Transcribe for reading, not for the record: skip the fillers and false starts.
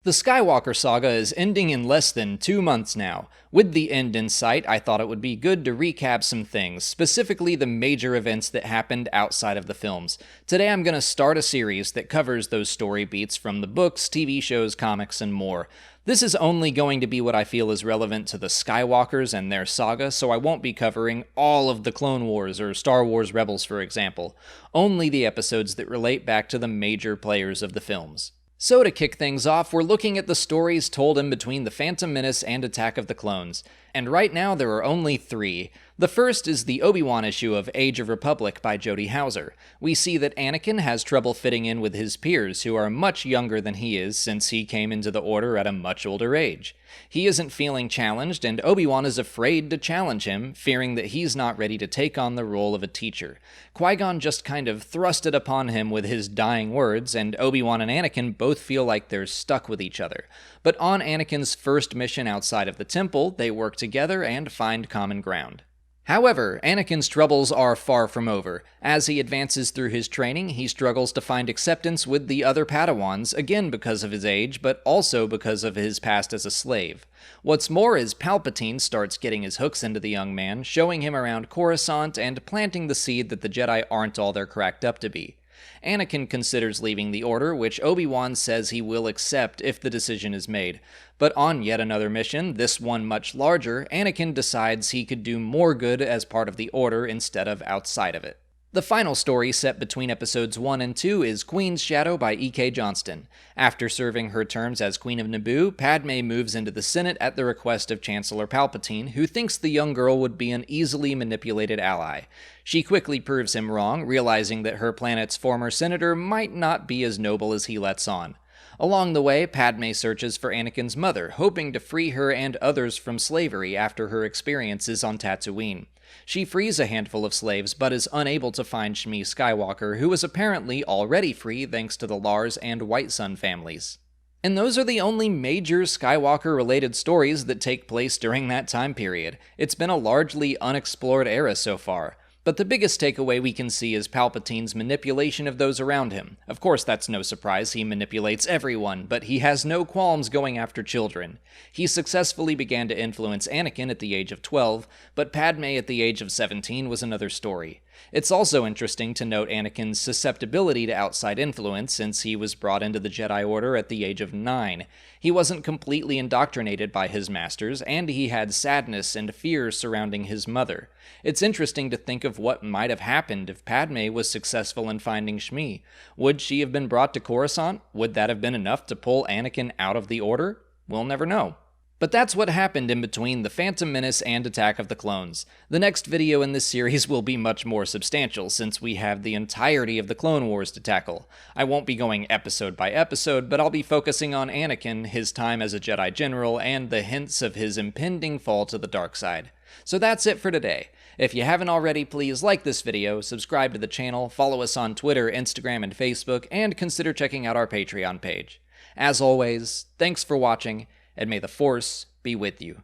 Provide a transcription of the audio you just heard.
The Skywalker Saga is ending in less than 2 months now. With the end in sight, I thought it would be good to recap some things, specifically the major events that happened outside of the films. Today I'm going to start a series that covers those story beats from the books, TV shows, comics, and more. This is only going to be what I feel is relevant to the Skywalkers and their saga, so I won't be covering all of the Clone Wars or Star Wars Rebels, for example. Only the episodes that relate back to the major players of the films. So to kick things off, we're looking at the stories told in between the Phantom Menace and Attack of the Clones. And right now there are only 3. The first is the ObiWan issue of Age of Republic by Jody Houser. We see that Anakin has trouble fitting in with his peers, who are much younger than he is since he came into the Order at a much older age. He isn't feeling challenged, and Obi-Wan is afraid to challenge him, fearing that he's not ready to take on the role of a teacher. Qui-Gon just kind of thrust it upon him with his dying words, and Obi-Wan and Anakin both feel like they're stuck with each other. But on Anakin's first mission outside of the temple, they work together and find common ground. However, Anakin's troubles are far from over. As he advances through his training, he struggles to find acceptance with the other Padawans, again because of his age, but also because of his past as a slave. What's more is Palpatine starts getting his hooks into the young man, showing him around Coruscant and planting the seed that the Jedi aren't all they're cracked up to be. Anakin considers leaving the Order, which Obi-Wan says he will accept if the decision is made. But on yet another mission, this one much larger, Anakin decides he could do more good as part of the Order instead of outside of it. The final story set between episodes 1 and 2 is Queen's Shadow by E.K. Johnston. After serving her terms as Queen of Naboo, Padme moves into the Senate at the request of Chancellor Palpatine, who thinks the young girl would be an easily manipulated ally. She quickly proves him wrong, realizing that her planet's former senator might not be as noble as he lets on. Along the way, Padme searches for Anakin's mother, hoping to free her and others from slavery after her experiences on Tatooine. She frees a handful of slaves, but is unable to find Shmi Skywalker, who is apparently already free thanks to the Lars and White Sun families. And those are the only major Skywalker-related stories that take place during that time period. It's been a largely unexplored era so far. But the biggest takeaway we can see is Palpatine's manipulation of those around him. Of course, that's no surprise, he manipulates everyone, but he has no qualms going after children. He successfully began to influence Anakin at the age of 12, but Padme at the age of 17 was another story. It's also interesting to note Anakin's susceptibility to outside influence since he was brought into the Jedi Order at the age of 9. He wasn't completely indoctrinated by his masters, and he had sadness and fear surrounding his mother. It's interesting to think of what might have happened if Padme was successful in finding Shmi. Would she have been brought to Coruscant? Would that have been enough to pull Anakin out of the Order? We'll never know. But that's what happened in between the Phantom Menace and Attack of the Clones. The next video in this series will be much more substantial since we have the entirety of the Clone Wars to tackle. I won't be going episode by episode, but I'll be focusing on Anakin, his time as a Jedi General, and the hints of his impending fall to the dark side. So that's it for today. If you haven't already, please like this video, subscribe to the channel, follow us on Twitter, Instagram, and Facebook, and consider checking out our Patreon page. As always, thanks for watching, and may the Force be with you.